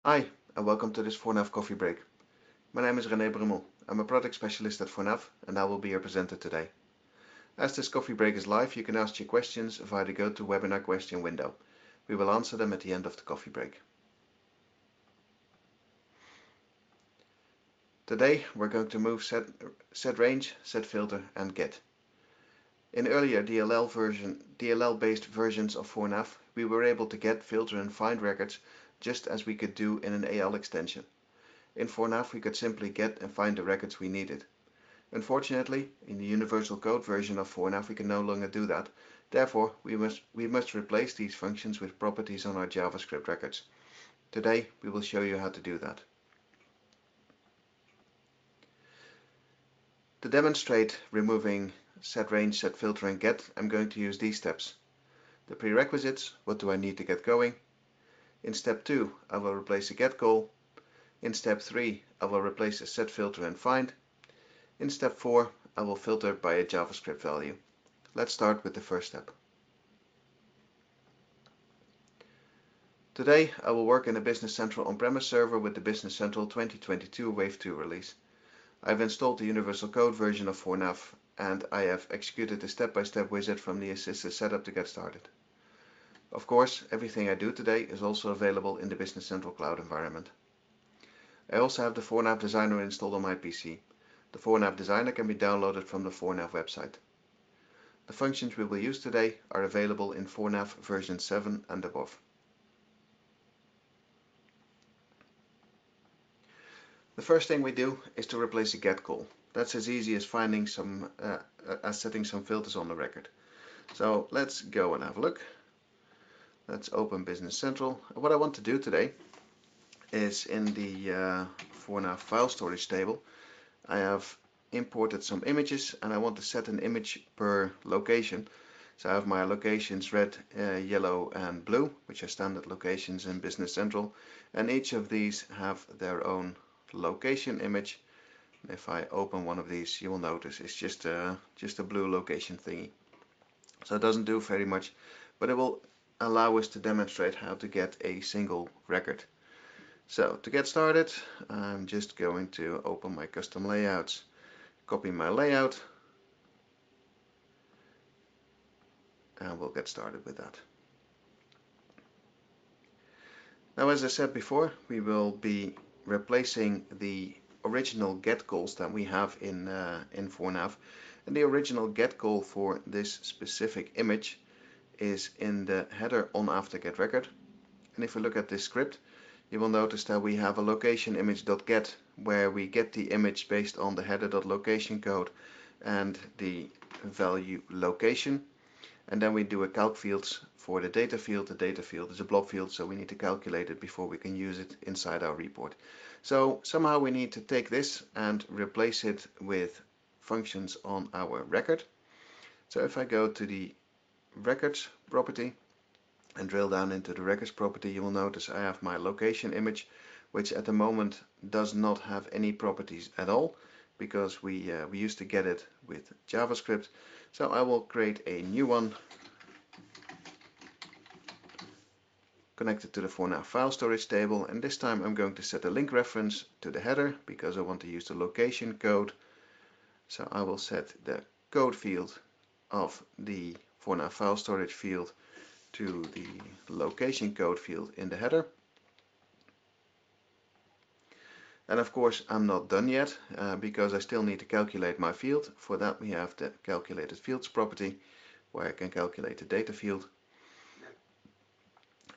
Hi, and welcome to this 4nav coffee break. My name is René Brummel. I'm a product specialist at 4nav, and I will be your presenter today. As this coffee break is live, you can ask your questions via the GoToWebinar question window. We will answer them at the end of the coffee break. Today, we're going to move SetRange, SetFilter, and Get. In earlier DLL-based versions of 4nav, we were able to get, filter, and find records just as we could do in an AL extension. In 4nav, we could simply get and find the records we needed. Unfortunately, in the universal code version of 4nav, we can no longer do that. Therefore, we must replace these functions with properties on our JavaScript records. Today, we will show you how to do that. To demonstrate removing SetRange, SetFilter, and Get, I'm going to use these steps. The prerequisites, what do I need to get going? In step 2, I will replace a get call. In step 3, I will replace a SetFilter and find. In step 4, I will filter by a JavaScript value. Let's start with the first step. Today, I will work in a Business Central on-premise server with the Business Central 2022 Wave 2 release. I've installed the universal code version of 4nav, and I have executed the step-by-step wizard from the assisted setup to get started. Of course, everything I do today is also available in the Business Central cloud environment. I also have the 4nav Designer installed on my PC. The 4nav Designer can be downloaded from the 4nav website. The functions we will use today are available in 4nav version 7 and above. The first thing we do is to replace a get call. That's as easy as setting some filters on the record. So let's go and have a look. Let's open Business Central. What I want to do today is in the 4nav file storage table, I have imported some images and I want to set an image per location. So I have my locations red, yellow and blue, which are standard locations in Business Central, and each of these have their own location image. If I open one of these, you will notice it's just a blue location thingy. So it doesn't do very much, but it will allow us to demonstrate how to get a single record. So to get started, I'm just going to open my custom layouts, copy my layout, and we'll get started with that. Now, as I said before, we will be replacing the original get calls that we have in 4nav, and the original get call for this specific image is in the header on after get record. And if we look at this script, you will notice that we have a location image.get where we get the image based on the header.location code and the value location, and then we do a calc fields for the data field. The data field is a blob field, so we need to calculate it before we can use it inside our report. So somehow we need to take this and replace it with functions on our record. So if I go to the records property and drill down into the records property, you will notice I have my location image, which at the moment does not have any properties at all, because we used to get it with JavaScript. So I will create a new one connected to the 4nav file storage table, and this time I'm going to set a link reference to the header because I want to use the location code. So I will set the code field of the 4nav file storage field to the location code field in the header. And of course I'm not done yet because I still need to calculate my field. For that we have the calculated fields property where I can calculate the data field.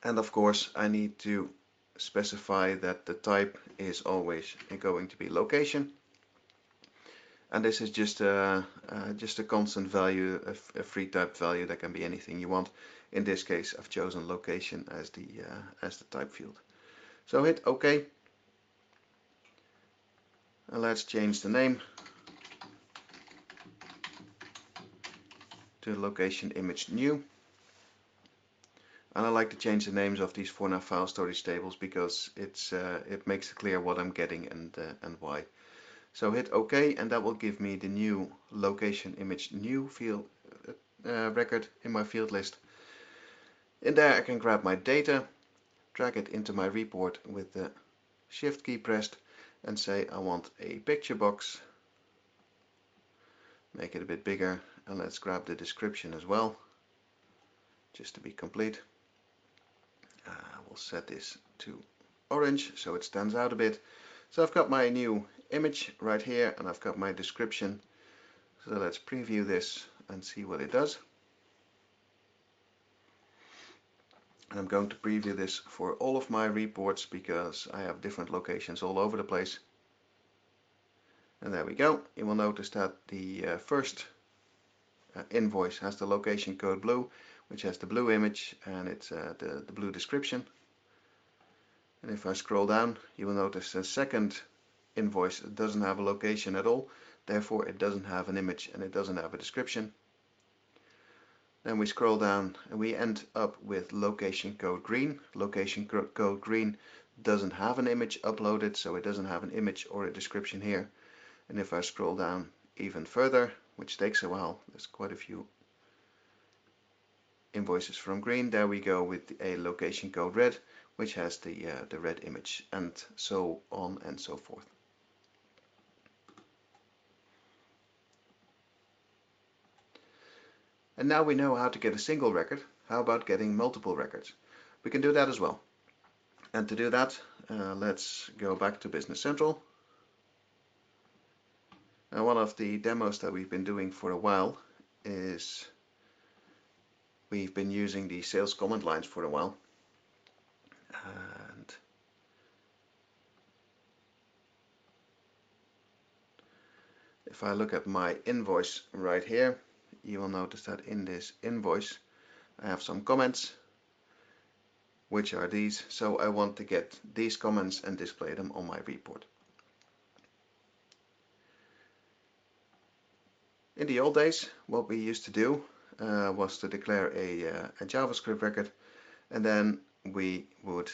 And of course I need to specify that the type is always going to be location. And this is just a constant value, a free type value that can be anything you want. In this case, I've chosen location as the type field. So hit OK, and let's change the name to location image new. And I like to change the names of these 4nav file storage tables because it makes it clear what I'm getting and why. So hit OK, and that will give me the new location image new field record in my field list. In there I can grab my data, drag it into my report with the Shift key pressed and say I want a picture box. Make it a bit bigger, and let's grab the description as well, just to be complete. We'll set this to orange so it stands out a bit. So I've got my new image right here, and I've got my description. So let's preview this and see what it does. And I'm going to preview this for all of my reports because I have different locations all over the place. And there we go. You will notice that the first invoice has the location code blue, which has the blue image, and it's the blue description. And if I scroll down, you will notice the second invoice doesn't have a location at all, therefore it doesn't have an image and it doesn't have a description. Then we scroll down and we end up with location code green. Location code green doesn't have an image uploaded, so it doesn't have an image or a description here. And if I scroll down even further, which takes a while, there's quite a few invoices from green, there we go with a location code red, which has the red image, and so on and so forth. And now we know how to get a single record. How about getting multiple records? We can do that as well. And to do that, let's go back to Business Central. Now, one of the demos that we've been doing for a while is we've been using the sales command lines for a while. And if I look at my invoice right here, you will notice that in this invoice I have some comments, which are these. So I want to get these comments and display them on my report. In the old days, what we used to do was to declare a JavaScript record, and then we would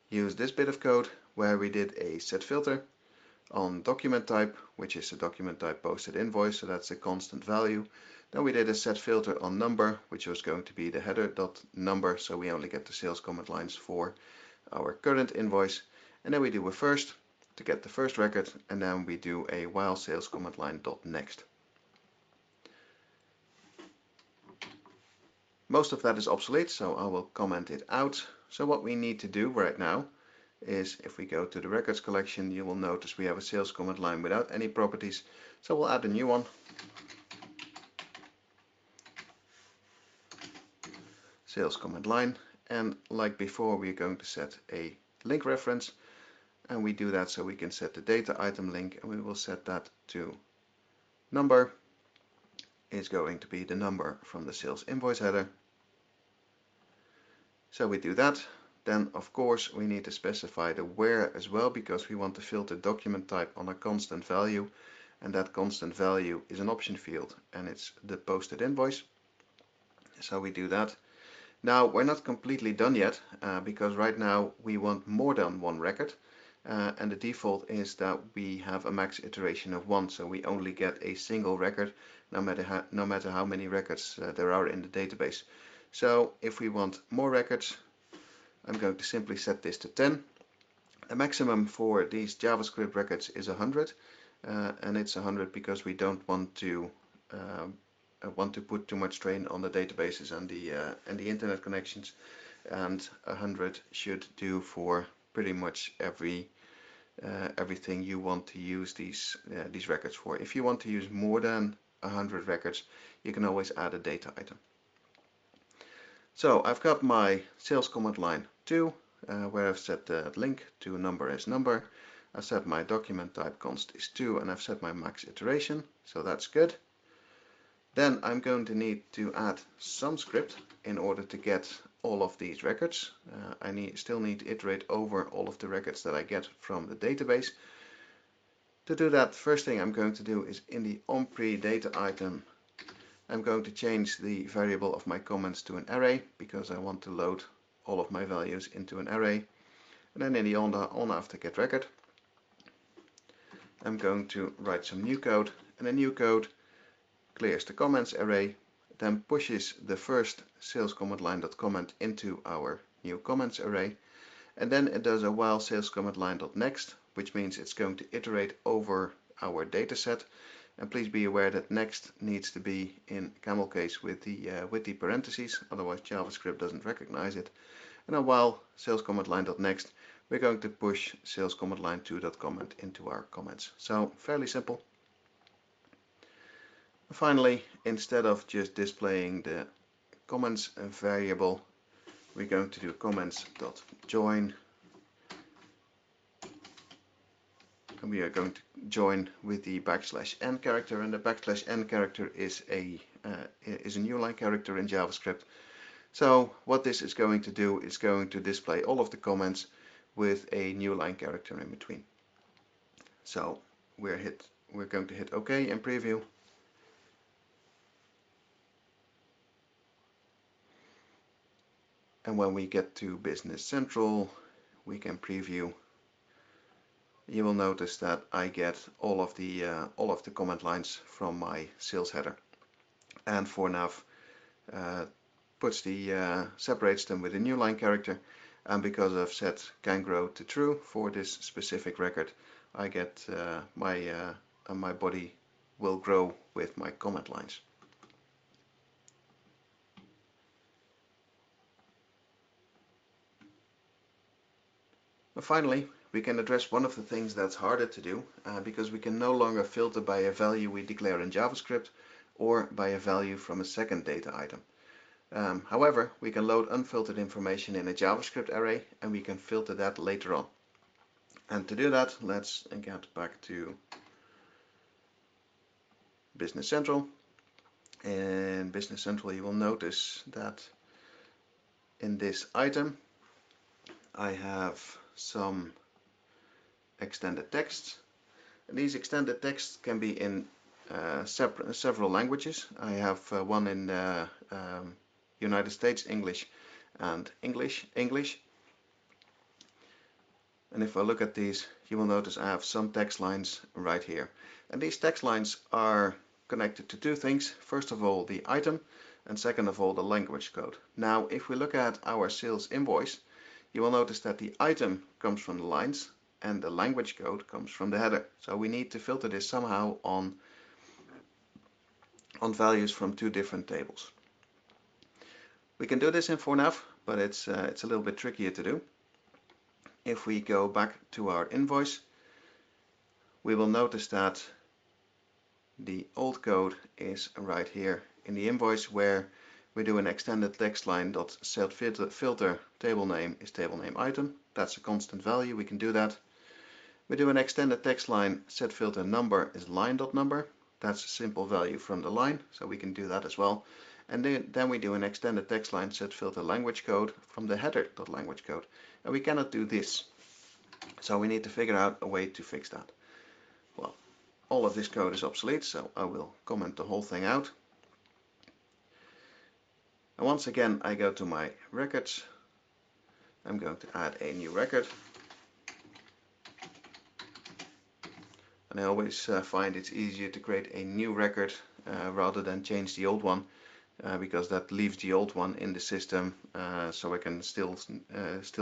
use this bit of code where we did a SetFilter on document type, which is a document type posted invoice, so that's a constant value. Then we did a SetFilter on number, which was going to be the header.number, so we only get the sales command lines for our current invoice. And then we do a first to get the first record, and then we do a while sales command line .next. Most of that is obsolete, so I will comment it out. So what we need to do right now is, if we go to the records collection, you will notice we have a sales command line without any properties. So we'll add a new one. Sales command line, and like before, we're going to set a link reference, and we do that so we can set the data item link, and we will set that to number is going to be the number from the sales invoice header. So we do that. Then of course we need to specify the where as well, because we want to filter document type on a constant value, and that constant value is an option field, and it's the posted invoice. So we do that. Now we're not completely done yet, because right now we want more than one record, and the default is that we have a max iteration of 1, so we only get a single record no matter how many records there are in the database. So if we want more records, I'm going to simply set this to 10. The maximum for these JavaScript records is 100, and it's 100 because we don't want to put too much strain on the databases and the internet connections, and 100 should do for pretty much everything you want to use these records for. If you want to use more than 100 records, you can always add a data item. So I've got my sales command line 2, where I've set the link to number as number. I've set my document type const is 2, and I've set my max iteration, so that's good. Then I'm going to need to add some script in order to get all of these records. I still need to iterate over all of the records that I get from the database. To do that, first thing I'm going to do is in the onPre data item, I'm going to change the variable of my comments to an array, because I want to load all of my values into an array. And then in the on after get record, I'm going to write some new code, and the new code clears the comments array, then pushes the first sales command line.comment into our new comments array, and then it does a while sales command line.next, which means it's going to iterate over our dataset. And please be aware that next needs to be in camel case with the parentheses, otherwise JavaScript doesn't recognize it. And a while sales command line.next, we're going to push sales command line2.comment into our comments. So fairly simple. Finally, instead of just displaying the comments variable, we're going to do comments.join, and we are going to join with the \n character, and the \n character is a new line character in JavaScript. So what this is going to do is going to display all of the comments with a new line character in between. So we're going to hit OK and preview. And when we get to Business Central, we can preview. You will notice that I get all of the comment lines from my sales header, and ForNav separates them with a new line character. And because I've set can grow to true for this specific record, I get my body will grow with my comment lines. And finally, we can address one of the things that's harder to do, because we can no longer filter by a value we declare in JavaScript or by a value from a second data item. However, we can load unfiltered information in a JavaScript array, and we can filter that later on. And to do that, let's get back to Business Central. In Business Central, you will notice that in this item, I have some extended texts. And these extended texts can be in several languages. I have one in United States English and English. And if I look at these, you will notice I have some text lines right here. And these text lines are connected to two things. First of all, the item, and second of all, the language code. Now, if we look at our sales invoice, you will notice that the item comes from the lines and the language code comes from the header. So we need to filter this somehow on values from two different tables. We can do this in ForNav, but it's a little bit trickier to do. If we go back to our invoice, we will notice that the old code is right here in the invoice, where we do an extended text line dot SetFilter table name is table name item. That's a constant value. We can do that. We do an extended text line SetFilter number is line.number. That's a simple value from the line, so we can do that as well. And then we do an extended text line SetFilter language code from the header.language code. And we cannot do this. So we need to figure out a way to fix that. Well, all of this code is obsolete, so I will comment the whole thing out. And once again, I go to my records. I'm going to add a new record. And I always find it's easier to create a new record rather than change the old one, because that leaves the old one in the system, so I can still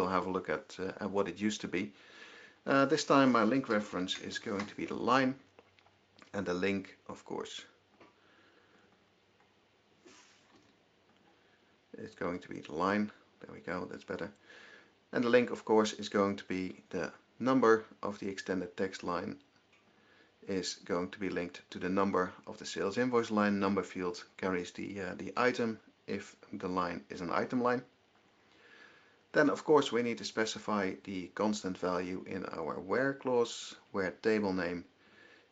have a look at what it used to be. This time my link reference is going to be the line, and the link, of course, is going to be the line. There we go, that's better. And the link, of course, is going to be the number of the extended text line is going to be linked to the number of the sales invoice line. Number field carries the item if the line is an item line. Then, of course, we need to specify the constant value in our where clause, where table name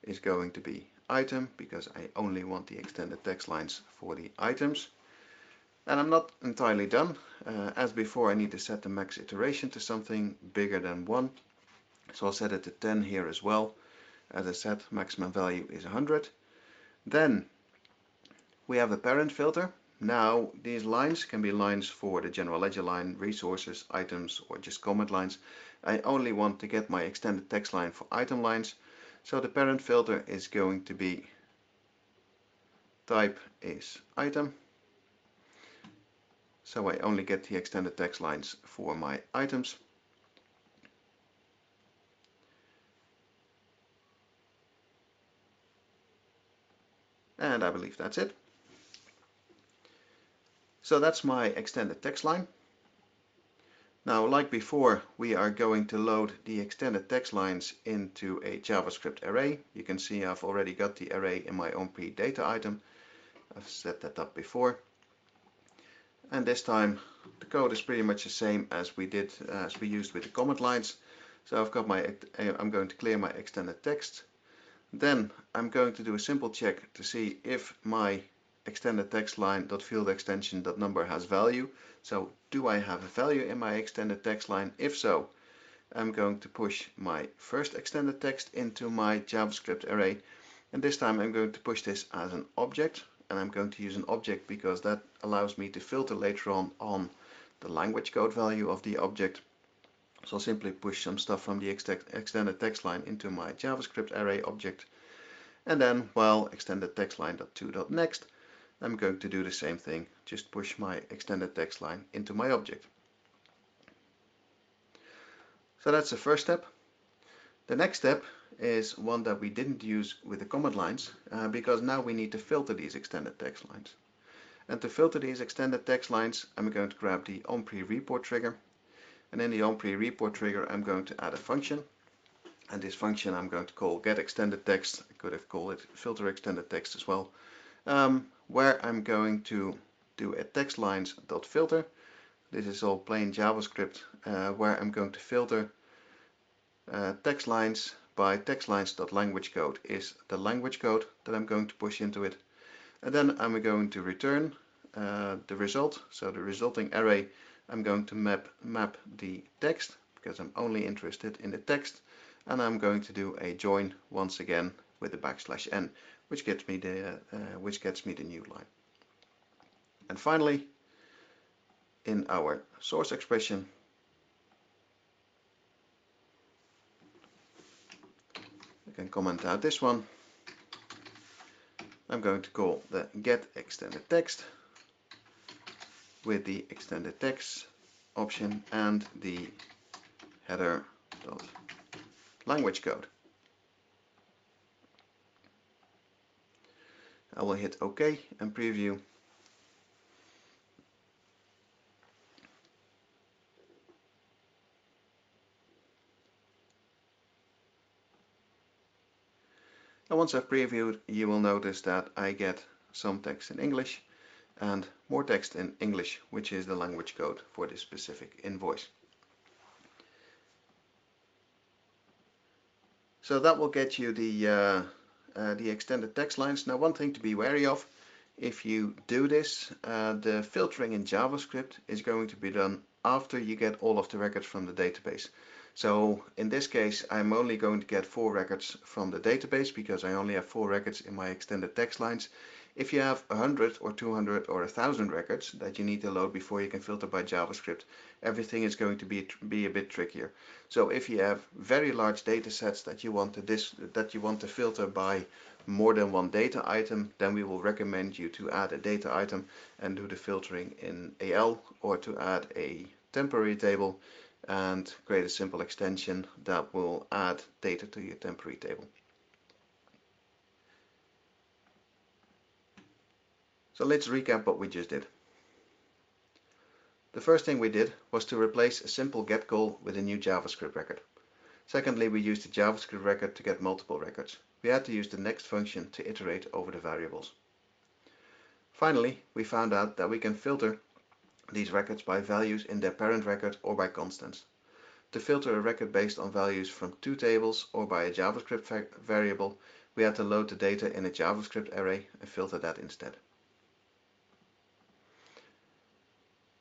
is going to be item, because I only want the extended text lines for the items. And I'm not entirely done. As before, I need to set the max iteration to something bigger than 1. So I'll set it to 10 here as well. As I said, maximum value is 100. Then we have a parent filter. Now these lines can be lines for the general ledger line, resources, items, or just comment lines. I only want to get my extended text line for item lines. So the parent filter is going to be type is item. so I only get the extended text lines for my items. And I believe that's it. So that's my extended text line. Now, like before, we are going to load the extended text lines into a JavaScript array. You can see I've already got the array in my on-pre data item. I've set that up before. And this time the code is pretty much the same as we used with the command lines. So I've got I'm going to clear my extended text. Then I'm going to do a simple check to see if my extended text line .field extension .number has value. So do I have a value in my extended text line? If so, I'm going to push my first extended text into my JavaScript array. And this time I'm going to push this as an object. And I'm going to use an object because that allows me to filter later on the language code value of the object. So I'll simply push some stuff from the extended text line into my JavaScript array object. And then, while extended text line.to.next, I'm going to do the same thing, just push my extended text line into my object. So that's the first step. The next step is one that we didn't use with the command lines, because now we need to filter these extended text lines. And to filter these extended text lines, I'm going to grab the on-pre report trigger. And in the on-pre report trigger, I'm going to add a function. And this function I'm going to call getExtendedText. I could have called it filterExtendedText as well. Where I'm going to do a textlines.filter. This is all plain JavaScript, where I'm going to filter text lines by textlines.languageCode is the language code that I'm going to push into it. And then I'm going to return the result. So the resulting array, I'm going to map the text because I'm only interested in the text. And I'm going to do a join once again with the \n, which gets me the new line. And finally, in our source expression, I can comment out this one. I'm going to call the getExtendedText with the extended text option and the header.language code. I will hit OK and preview. And once I've previewed, you will notice that I get some text in English and more text in English, which is the language code for this specific invoice. So that will get you the extended text lines. Now, one thing to be wary of, if you do this, the filtering in JavaScript is going to be done after you get all of the records from the database. So in this case, I'm only going to get 4 records from the database because I only have 4 records in my extended text lines. If you have 100 or 200 or 1,000 records that you need to load before you can filter by JavaScript, everything is going to be a bit trickier. So if you have very large data sets that you want to filter by more than one data item, then we will recommend you to add a data item and do the filtering in AL, or to add a temporary table and create a simple extension that will add data to your temporary table. So let's recap what we just did. The first thing we did was to replace a simple get call with a new JavaScript record. Secondly, we used the JavaScript record to get multiple records. We had to use the next function to iterate over the variables. Finally, we found out that we can filter these records by values in their parent record or by constants. To filter a record based on values from 2 tables or by a JavaScript variable, we had to load the data in a JavaScript array and filter that instead.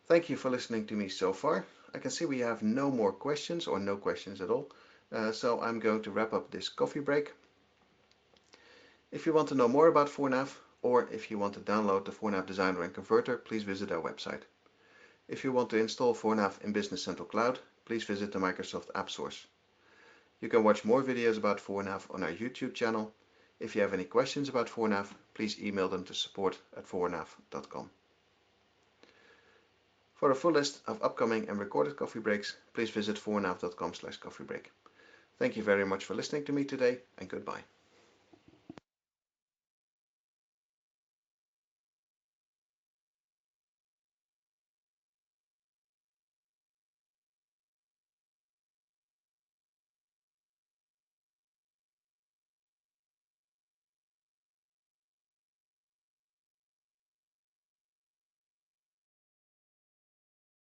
Thank you for listening to me so far. I can see we have no more questions, or no questions at all. So I'm going to wrap up this coffee break. If you want to know more about 4nav, or if you want to download the 4nav Designer and Converter, please visit our website. If you want to install 4nav in Business Central Cloud, please visit the Microsoft App Source. You can watch more videos about 4nav on our YouTube channel. If you have any questions about 4nav, please email them to support@4nav.com. For a full list of upcoming and recorded coffee breaks, please visit 4nav.com/coffeebreak. Thank you very much for listening to me today, and goodbye.